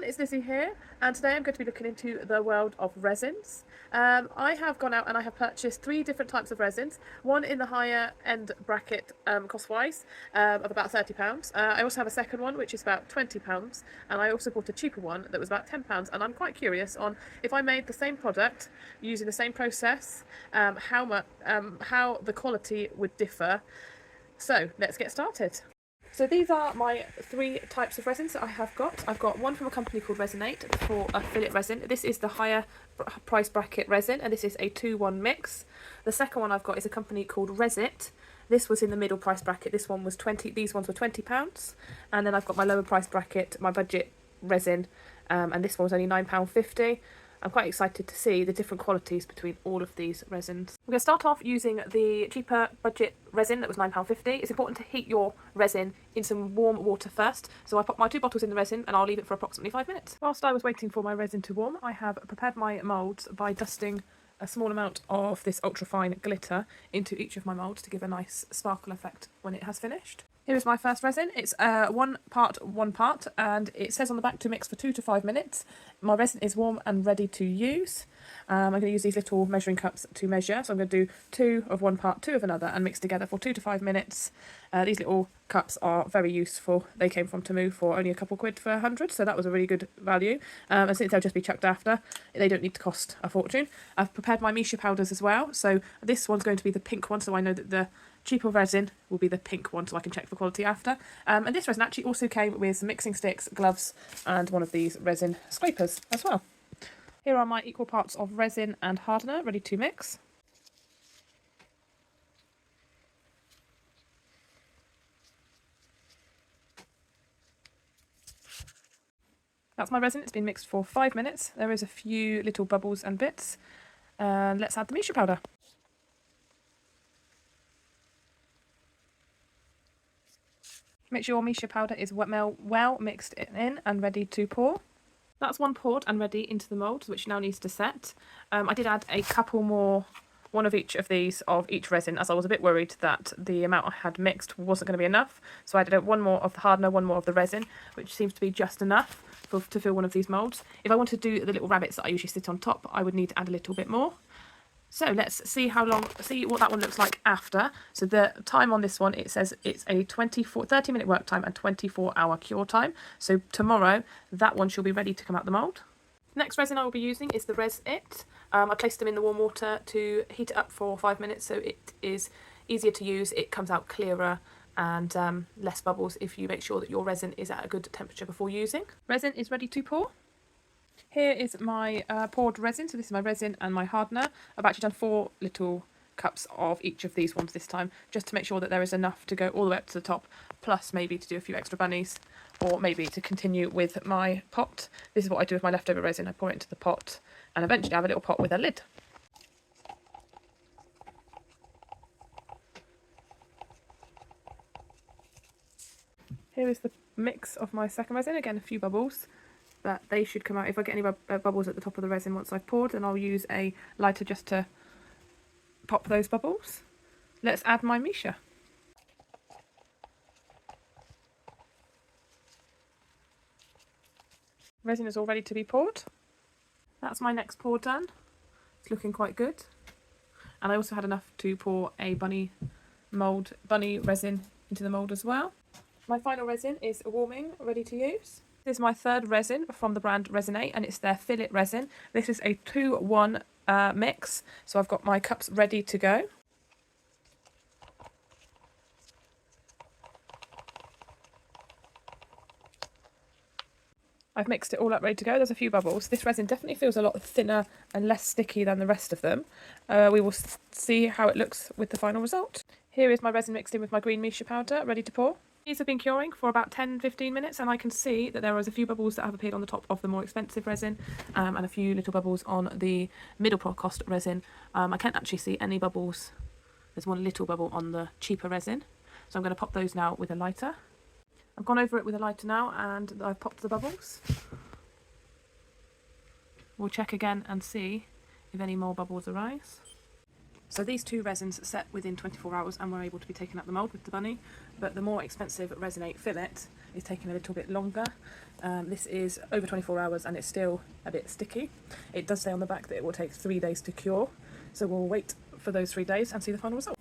it's Lizzie here, and today I'm going to be looking into the world of resins. I have gone out and I have purchased 3 different types of resins, one in the higher end bracket cost-wise of about £30. I also have a second one which is about £20, and I also bought a cheaper one that was about £10, and I'm quite curious on if I made the same product using the same process, how the quality would differ. So let's get started. So these are my 3 types of resins that I have got. I've got one from a company called Resonate for a fillet resin. This is the higher price bracket resin, and this is a 2-1 mix. The second one I've got is a company called Resins. This was in the middle price bracket. This one was 20. These ones were £20, and then I've got my lower price bracket, my budget resin, and this one was only £9.50. I'm quite excited to see the different qualities between all of these resins. I'm going to start off using the cheaper budget resin that was £9.50. It's important to heat your resin in some warm water first. So I pop my 2 bottles in the resin and I'll leave it for approximately 5 minutes. Whilst I was waiting for my resin to warm, I have prepared my moulds by dusting a small amount of this ultrafine glitter into each of my moulds to give a nice sparkle effect when it has finished. Here is my first resin. It's 1 part, and it says on the back to mix for 2 to 5 minutes. My resin is warm and ready to use. I'm going to use these little measuring cups to measure. So I'm going to do 2 of one part, 2 of another, and mix together for 2 to 5 minutes. These little cups are very useful. They came from Temu for only a couple quid for 100, so that was a really good value. And since they'll just be chucked after, they don't need to cost a fortune. I've prepared my Misha powders as well. So this one's going to be the pink one, so I know that the cheaper resin will be the pink one, so I can check for quality after. And this resin actually also came with some mixing sticks, gloves, and one of these resin scrapers as well. Here are my equal parts of resin and hardener ready to mix. That's my resin. It's been mixed for 5 minutes. There is a few little bubbles and bits. Let's add the Misha powder. Make sure your Misha powder is well mixed in and ready to pour. That's one poured and ready into the mould, which now needs to set. I did add a couple more, one of each of these of each resin, as I was a bit worried that the amount I had mixed wasn't going to be enough. So I did one more of the hardener, one more of the resin, which seems to be just enough to fill one of these moulds. If I wanted to do the little rabbits that I usually sit on top, I would need to add a little bit more. So let's see what that one looks like after. So the time on this one, it says it's a 30-minute work time and 24-hour cure time. So tomorrow, that one should be ready to come out the mould. Next resin I will be using is the Resins. I placed them in the warm water to heat it up for 5 minutes, so it is easier to use. It comes out clearer and less bubbles if you make sure that your resin is at a good temperature before using. Resin is ready to pour. Here is my poured resin, so this is my resin and my hardener. I've actually done 4 little cups of each of these ones this time, just to make sure that there is enough to go all the way up to the top, plus maybe to do a few extra bunnies, or maybe to continue with my pot. This is what I do with my leftover resin. I pour it into the pot, and eventually I have a little pot with a lid. Here is the mix of my second resin, again a few bubbles. But they should come out. If I get any bubbles at the top of the resin once I've poured, then I'll use a lighter just to pop those bubbles. Let's add my Misha. Resin is all ready to be poured. That's my next pour done. It's looking quite good. And I also had enough to pour a bunny resin into the mould as well. My final resin is warming, ready to use. This is my third resin from the brand Resonate, and it's their fillet resin. This is a 2-1 mix, so I've got my cups ready to go. I've mixed it all up ready to go. There's a few bubbles. This resin definitely feels a lot thinner and less sticky than the rest of them. We will see how it looks with the final result. Here is my resin mixed in with my green Misha powder, ready to pour. These have been curing for about 10-15 minutes, and I can see that there was a few bubbles that have appeared on the top of the more expensive resin, and a few little bubbles on the middle cost resin. I can't actually see any bubbles. There's one little bubble on the cheaper resin, so I'm going to pop those now with a lighter. I've gone over it with a lighter now, and I've popped the bubbles. We'll check again and see if any more bubbles arise. So these 2 resins set within 24 hours and were able to be taken out the mould with the bunny, but the more expensive Resonate fillet is taking a little bit longer. This is over 24 hours and it's still a bit sticky. It does say on the back that it will take 3 days to cure, so we'll wait for those 3 days and see the final result.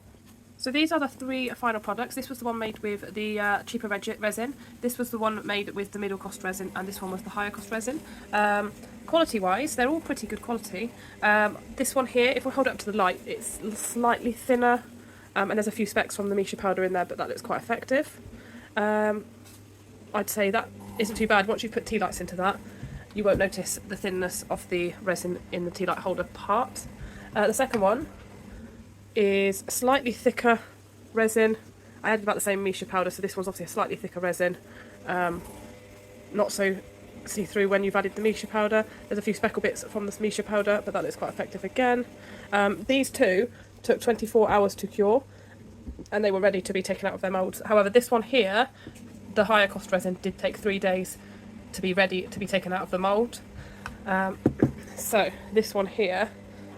So these are the 3 final products. This was the one made with the cheaper resin, this was the one made with the middle cost resin, and this one was the higher cost resin. Quality wise, they're all pretty good quality. This one here, if we hold it up to the light, it's slightly thinner, and there's a few specks from the Misha powder in there, but that looks quite effective. I'd say that isn't too bad. Once you put tea lights into that, you won't notice the thinness of the resin in the tea light holder part. The second one is slightly thicker resin. I added about the same Misha powder, so this one's obviously a slightly thicker resin. Not so see-through when you've added the Misha powder. There's a few speckle bits from the Misha powder, but that looks quite effective again. These two took 24 hours to cure, and they were ready to be taken out of their moulds. However, this one here, the higher cost resin, did take 3 days to be ready to be taken out of the mould. So this one here,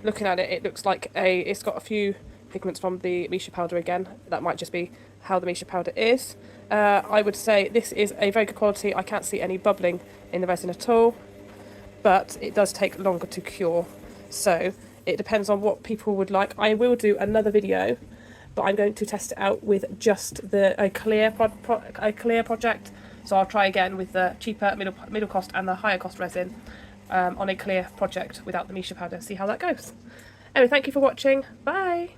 looking at it, it looks like it's got a few pigments from the Misha powder again. That might just be how the Misha powder is. I would say this is a very good quality. I can't see any bubbling in the resin at all, but it does take longer to cure. So it depends on what people would like. I will do another video, but I'm going to test it out with just a clear project. So I'll try again with the cheaper middle cost and the higher cost resin on a clear project without the Misha powder, see how that goes. Anyway, thank you for watching. Bye!